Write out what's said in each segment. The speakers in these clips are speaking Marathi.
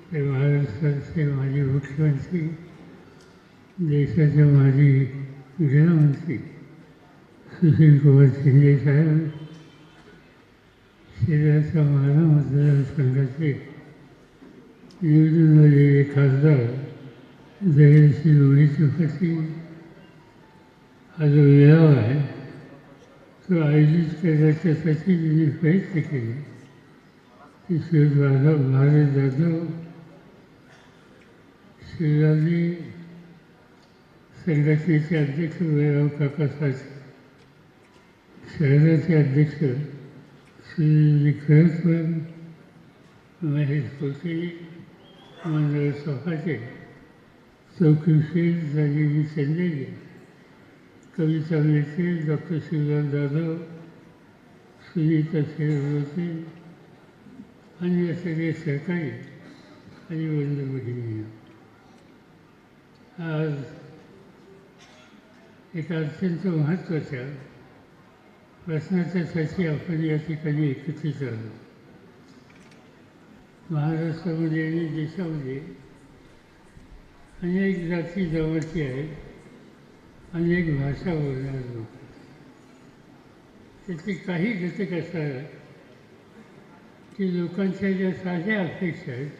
ते महाराष्ट्राचे माजी मुख्यमंत्री, देशाचे माजी गृहमंत्री सुशीलकुमार शिंदे साहेब, शहराच्या माढा मतदारसंघाचे निवडून आलेले खासदार जयश्री रोहित पाटील, हा जो मेळावा आहे तो आयोजित करण्याच्यासाठी त्यांनी प्रयत्न केले. ईश्वर भारत जाधव, शिवराजी संघटनेचे अध्यक्ष वैराव काका साठे, शहराचे अध्यक्ष श्री खरसवर, महेश कोटे, मंडळ सभाचे चौकशी झालेली चंदेले, कविता मेटे, डॉक्टर शिवराज जाधव, सुनीता शेरवते, अन्य सगळे सहकारी आणि बंधू भगिनी, आज एका अत्यंत महत्त्वाच्या प्रश्नाच्यासाठी आपण या ठिकाणी एकत्रित आलो. महाराष्ट्रामध्ये आणि देशामध्ये अनेक जाती जमाती आहेत, अनेक भाषा बोलणारे लोक. त्याचे काही घटक असतात की लोकांच्या ज्या साध्या अपेक्षा आहेत,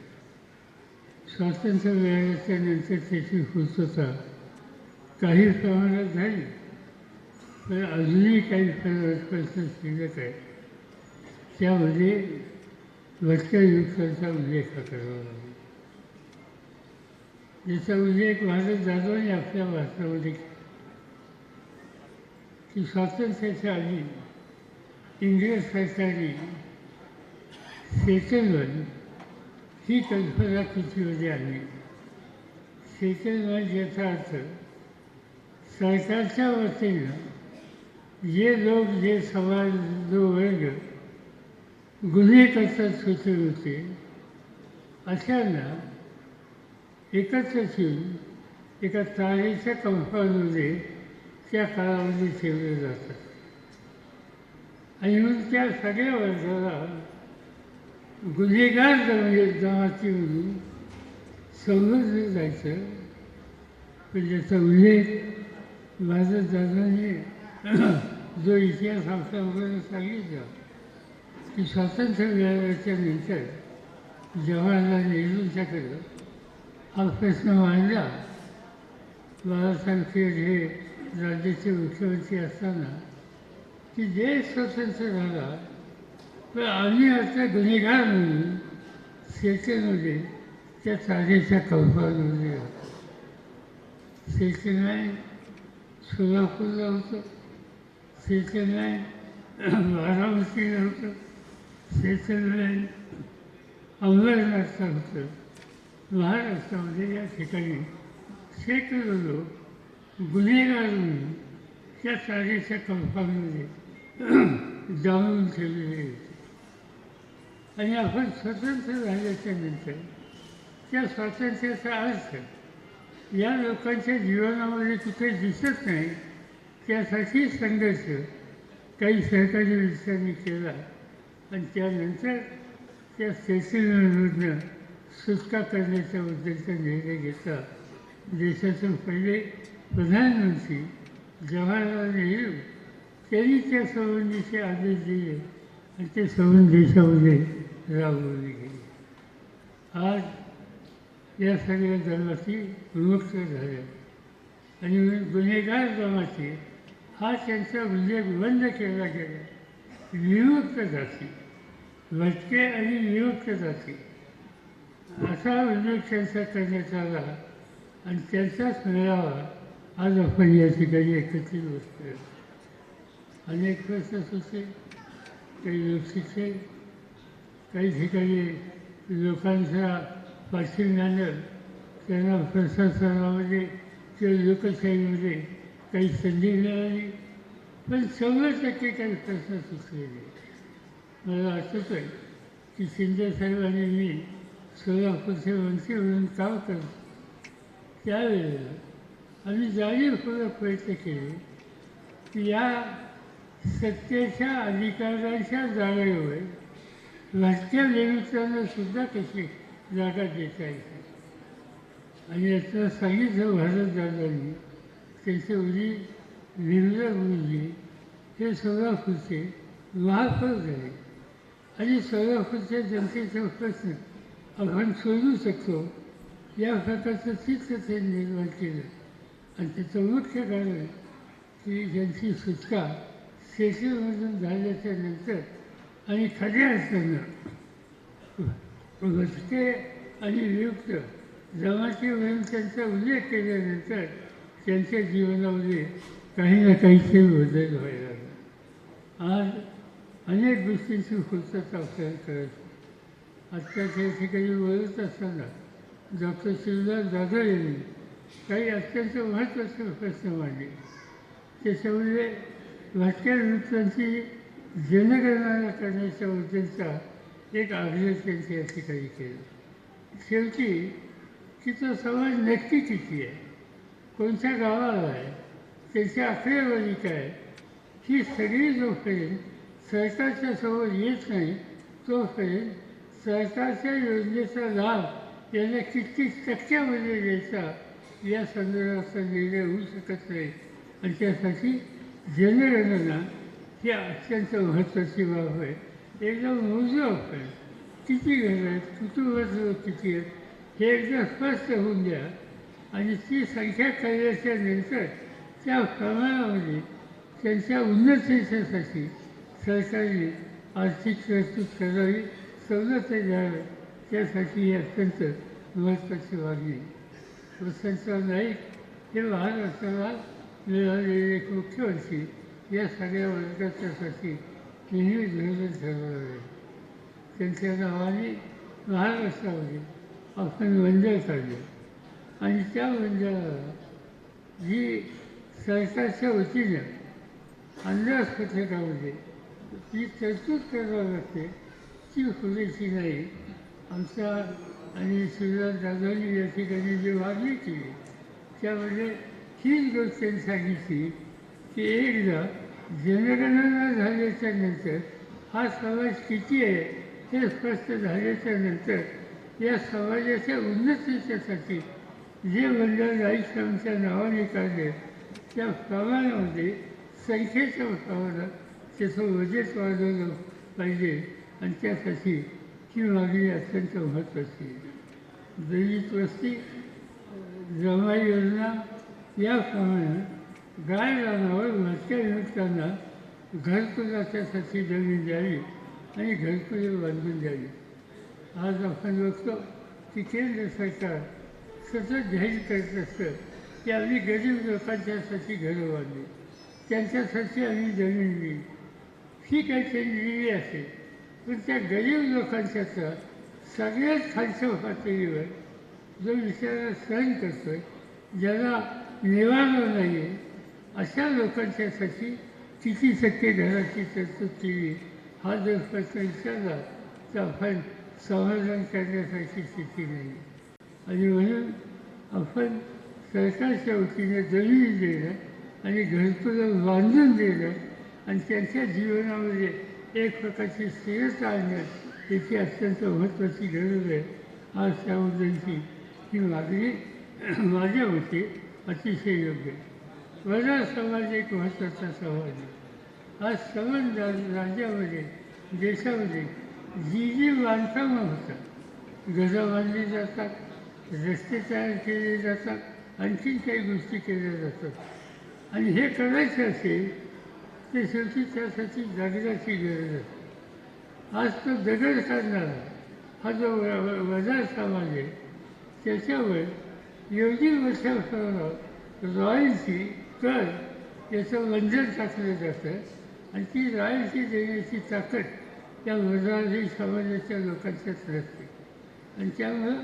स्वातंत्र्य मिळाल्याच्या नंतर त्याची पूर्तता काही प्रमाणात झाली, पण अजूनही काही प्रश्न शिल्लक आहे. त्यामध्ये भटक्या युवकांचा उल्लेख करावा लागेल. ज्याचा उल्लेख भारत जाधवांनी आपल्या भाषणामध्ये केला की स्वातंत्र्याच्या आधी इंग्रज सरकारने सेटलमेंट ही कल्पना पृथ्वीमध्ये आणली. सेटलमेंट याचा अर्थ सरकारच्या वतीनं जे लोक, जे समाज, जो वर्ग गुन्हे करतात सुटे होते, अशांना एकत्र ठेवून एका तारेच्या कंपाऊंडमध्ये त्या काळामध्ये ठेवले जातात. आणि म्हणून त्या सगळ्या वर्गाला गुन्हेगार जमाती म्हणून संबोधलं जायचं. पण ज्याचा उल्लेख भारत जाधवांनी जो इतिहास आपल्या वगैरे सांगितला की स्वातंत्र्य मिळाल्याच्या नंतर जवाहरलाल नेहरूंच्याकडं हा प्रश्न मांडला. बाळासाहेब खेड हे राज्याचे मुख्यमंत्री असताना की देश स्वतंत्र झाला, पण आम्ही आता गुन्हेगार म्हणून सेटलमध्ये त्या तारेच्या कंपाऊंडमध्ये राहतो. सेटलमेंट सोलापूरला होतं, सेटलमेंट बारामतीला होतं, सेटलमेंट अंबरनाथला होतं. महाराष्ट्रामध्ये या ठिकाणी शेकडो लोक गुन्हेगार म्हणून त्या तारेच्या कंपाऊंडमध्ये जाळून ठेवलेले होते. आणि आपण स्वतंत्र झाल्याच्या नंतर त्या स्वातंत्र्याचा अर्थ या लोकांच्या जीवनामध्ये कुठे दिसत नाही. त्यासाठी संघर्ष काही सहकारी विचारांनी केला आणि त्यानंतर त्या सेटलमेंटमधनं सुटका करण्याच्या उद्देशाचा निर्णय घेतला. देशाचे पहिले प्रधानमंत्री जवाहरलाल नेहरू त्यांनी त्या संबंधीचे आदेश दिले आणि ते संबंध देशामध्ये राबवले गेले. आज या सगळ्या जमाती विमुक्त झाल्या आणि गुन्हेगार जमाती हा त्यांचा उल्लेख बंद केला गेला. विमुक्त जाती, भटके आणि विमुक्त जाती असा उल्लेख त्यांचा करण्यात आला आणि त्यांचाच मेळावा आज आपण या ठिकाणी एकत्रित बसतो. अनेक प्रश्न सुचले, काही लोकशिक्षे, काही ठिकाणी लोकांच्या पाठिंब्यानं त्यांना प्रशासनामध्ये किंवा लोकशाहीमध्ये काही संधी मिळाली, पण 100% काही प्रश्न सुचलेले. मला आठवत आहे की शिंदेसाहेबांनी मी सोलापूरचे मंत्री म्हणून काम करतो त्यावेळेला आम्ही जाणीवपूर्वक प्रयत्न केले की या सत्तेच्या अधिकारांच्या जागेवर भटक्या निमित्तानं सुद्धा कशी जागा देता येते. आणि याचं सांगितलं भारतदादांनी. त्यांचे वडील निर्मला गुरुजी हे सोलापूरचे महापौर झाले. आणि सोलापूरच्या जनतेचा प्रश्न आपण सोडवू शकतो या प्रकारचं चित्र ते निर्माण केलं. आणि त्याचं मुख्य कारण की त्यांची सुटका सेटलमधून झाल्याच्या नंतर आणि खऱ्या अर्थानं भटके आणि वियुक्त जमातीवरून त्यांचा उल्लेख केल्यानंतर त्यांच्या जीवनामध्ये काही ना काहीतरी बदल व्हायला लागला. आज अनेक गोष्टींची पूर्तता आपल्याला करायची. आजच्या त्या ठिकाणी बोलत असताना डॉक्टर शिवदास जाधव यांनी काही अत्यंत महत्त्वाचे प्रश्न मांडले. त्याच्यामध्ये भटक्या वृत्तांची जनगणना करण्याच्या उद्देशाचा एक आग्रह त्यांच्या या ठिकाणी केला. शेवटी की तो समाज नक्की किती आहे, कोणत्या गावाला आहे, त्याची आकडेवारी काय, ही सगळी जोपर्यंत सरकारच्या समोर येत नाही तोपर्यंत सरकारच्या योजनेचा लाभ यांना किती टक्क्यामध्ये द्यायचा या संदर्भाचा निर्णय होऊ शकत नाही. आणि त्यासाठी जनगणना ही अत्यंत महत्त्वाची बाब आहे. एकदा मोजू आपण किती घरं आहेत, कुटुंबाचं लोक किती आहेत हे एकदा स्पष्ट होऊन द्या. आणि ती संख्या कळल्याच्या नंतर त्या प्रमाणामध्ये त्यांच्या उन्नतीसाठी सरकारने आर्थिक तरतूद करावी, सवलती द्याव्या. त्यासाठी ही अत्यंत महत्त्वाची मागणी. वसंतराव नाईक हे महाराष्ट्राला मिळालेले एक मुख्यमंत्री या सगळ्या वर्गाच्यासाठी नेहमी धोरण ठरवलं आहे. त्यांच्या नावाने महाराष्ट्रामध्ये आपण मंडळ काढलं आणि त्या मंडळाला जी सरकारच्या वतीनं अंदाजपत्रकामध्ये जी तरतूद करावी लागते ती पुरेशी नाही. आमच्या आणि शिवराज जाधवांनी या ठिकाणी जी मागणी केली त्यामध्ये हीच गोष्ट त्यांनी सांगितली की एकदा जनगणना झाल्याच्या नंतर हा समाज किती आहे हे स्पष्ट झाल्याच्या नंतर या समाजाच्या उन्नतीच्यासाठी जे मंडळ नाईक आमच्या नावाने काढले त्या प्रमाणामध्ये संख्येच्या प्रमाणात त्याचं बजेट वाढवलं पाहिजे. आणि त्यासाठी ही मागणी अत्यंत महत्त्वाची आहे. दलित वस्ती जमाई योजना याप्रमाणे गाय रानावर भटक्या विमुक्तांना घरकुलाच्यासाठी जमीन द्यावी आणि घरकुले बांधून द्यावी. आज आपण बघतो की केंद्र सरकार सतत जाहीर करत असतं की आम्ही गरीब लोकांच्यासाठी घरं बांधली, त्यांच्यासाठी आम्ही जमीन दिली. ठीक आहे, ते दिलेली असेल, पण त्या गरीब लोकांच्याचा सगळ्यात खालच्या पातळीवर जो विचार सहन करतो आहे, ज्याला निवारा नाही आहे, अशा लोकांच्यासाठी किती टक्के घराची तरतूद केली हा जर प्रश्न विचारला तर आपण समाधान करण्यासारखी स्थिती नाही. आणि म्हणून आपण सरकारच्या वतीने जमीन देणं आणि घरकुलं बांधून देणं आणि त्यांच्या जीवनामध्ये एक प्रकारची स्थिरता आणणं याची अत्यंत महत्त्वाची गरज आहे. आज त्या मुद्द्यांची ही मागणी माझ्या मते अतिशय योग्य आहे. वडार समाज एक महत्त्वाचा समाज आहे. आज समज राज्यामध्ये देशामध्ये जी बांधकामं होतात, घरं बांधली जातात, रस्ते तयार केले जातात, आणखीन काही गोष्टी केल्या जातात. आणि हे करायचं असेल तर शेवटी त्यासाठी दगडाची गरज आहे. आज तो दगड काढणारा हा जो वडार समाज आहे त्याच्यावर एवढी मोठ्या प्रमाणात रॉयल्टी कर याचं बंधन टाकलं जातं. आणि ती रॉयल्टी देण्याची ताकद त्या वडारी समाजाच्या लोकांच्याच नसते. आणि त्यामुळं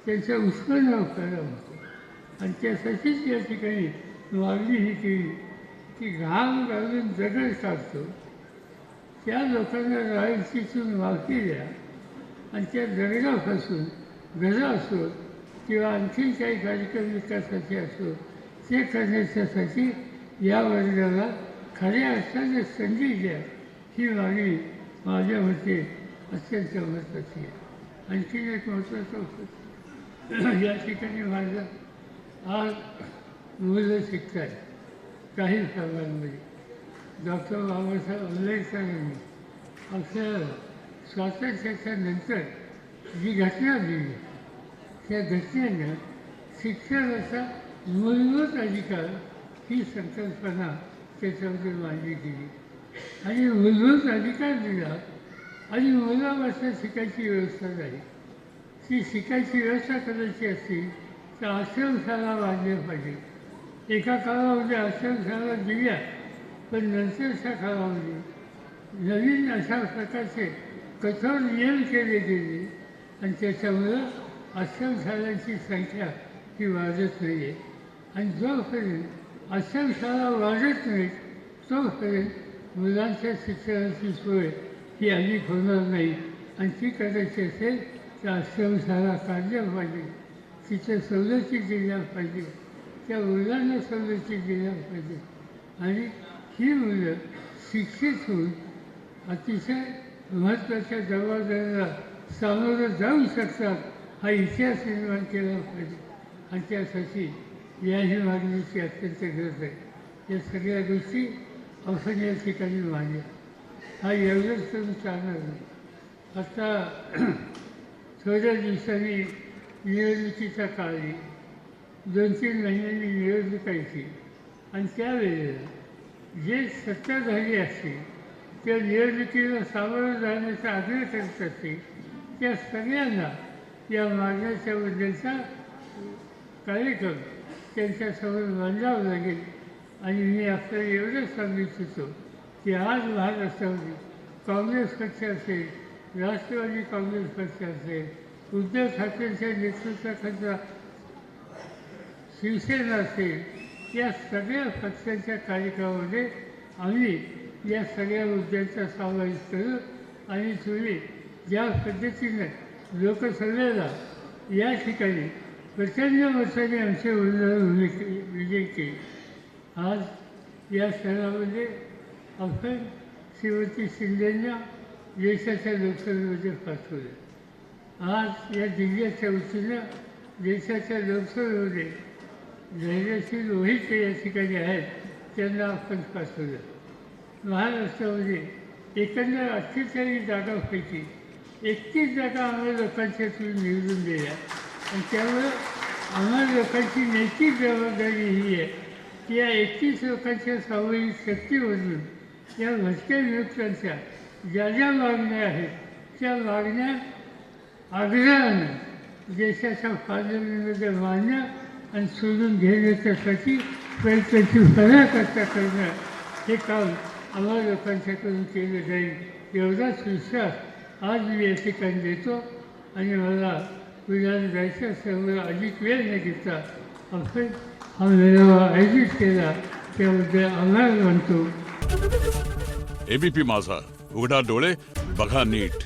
त्यांचा उत्पन्न करावं होतो. आणि त्यासाठीच या ठिकाणी मागणी ही केली की घाम घालून दगड काढतो त्या लोकांना रॉयल्टीतून माफी द्या आणि त्या दगडापासून घरं असो किंवा आणखी काही कार्यक्रम विकासाचे असो ते करण्याच्यासाठी या वर्गाला खऱ्या अर्थाने संधी द्या ही मागणी माझ्या मते अत्यंत महत्त्वाची आहे. आणखी एक महत्त्वाचं होतं या ठिकाणी माझं आज मुलं शिकत आहेत काही भागांमध्ये. डॉक्टर बाबासाहेब आंबेडकरांनी आपल्याला स्वातंत्र्याच्या नंतर जी घटना दिली त्या घटनेनं शिक्षणाचा मूलभूत अधिकार ही संकल्पना त्याच्यामध्ये मांडली गेली आणि मूलभूत अधिकार दिला आणि मुलापासून शिकायची व्यवस्था झाली. ती शिकायची व्यवस्था करायची असतील तर आश्रमशाळा बांधल्या पाहिजे. एका काळामध्ये आश्रमशाळा दिल्या पण नंतरच्या काळामध्ये नवीन अशा प्रकारचे कठोर नियम केले गेले आणि त्याच्यामुळं आश्रमशाळांची संख्या ही वाढत नाही आहे. आणि जोपर्यंत आश्रमशाळा वाढत नाहीत तोपर्यंत मुलांच्या शिक्षणाची सोय ही अधिक होणार नाही. आणि ती करायची असेल तर आश्रमशाळा काढल्या पाहिजे, तिच्या सवलती दिल्या पाहिजे, त्या मुलांना सवलती दिल्या पाहिजे आणि ही मुलं शिक्षित होऊन अतिशय महत्त्वाच्या जबाबदारीला सामोरं जाऊ शकतात हा इतिहास निर्माण केला पाहिजे. आणि त्यासाठी याही मागणीची अत्यंत गरज आहे. या सगळ्या गोष्टी आपण या ठिकाणी मांडल्या. हा एवढंच करून चालणार नाही. आता थोड्या दिवसांनी निवडणुकीचा काळ येईल. 2-3 महिन्यांनी निवडणूक यायची आणि त्यावेळेला जे सत्ताधारी असतील त्या निवडणुकीला सामोरं जाण्याचा आग्रह करत असतील त्या सगळ्यांना या मागण्याच्याबद्दलचा कार्यक्रम त्यांच्यासमोर मांडावा लागेल. आणि मी आपल्याला एवढंच सांगू इच्छितो की आज महाराष्ट्रामध्ये काँग्रेस पक्ष असेल, राष्ट्रवादी काँग्रेस पक्ष असेल, उद्धव ठाकरेंच्या नेतृत्वाखालचा शिवसेना असेल, या सगळ्या पक्षांच्या कार्यक्रमामध्ये आम्ही या सगळ्या मुद्द्यांचा समावेश करू. आणि तुम्ही ज्या पद्धतीनं लोकसभेला या ठिकाणी प्रचंड मताने आमचे विजय केले. आज या सणामध्ये आपण श्रीमती शिंदेंना देशाच्या लोकसभेमध्ये पाठवलं. आज या जिल्ह्याच्या वतीनं देशाच्या लोकसभेमध्ये धैर्यशील रोहित या ठिकाणी आहेत त्यांना आपण पाठवलं. महाराष्ट्रामध्ये एकंदर 48 जागांपैकी 31 जागा आम्हाला लोकांच्या थ्रू निवडून दिल्या. आणि त्यामुळं आम्हाला लोकांची नैतिक जबाबदारी ही आहे की या 31 लोकांच्या सामूहिक शक्तीमधून या भटक्या विमुक्तांच्या ज्या ज्या मागण्या आहेत त्या मागण्या आग्रहानं देशाच्या पार्लमेंटमध्ये मांडणं आणि सोडून घेण्याच्यासाठी प्रयत्नाची करता करणं हे काम आम्हाला लोकांच्याकडून केलं जाईल एवढाच विश्वास आज मी या ठिकाणी देतो. आणि मला पुण्याला जायचं असल्यामुळे अधिक वेळ न घेता आपण हा मेळावा आयोजित केला त्याबद्दल आभार मानतो. एबीपी माझा, उघडा डोळे बघा नीट.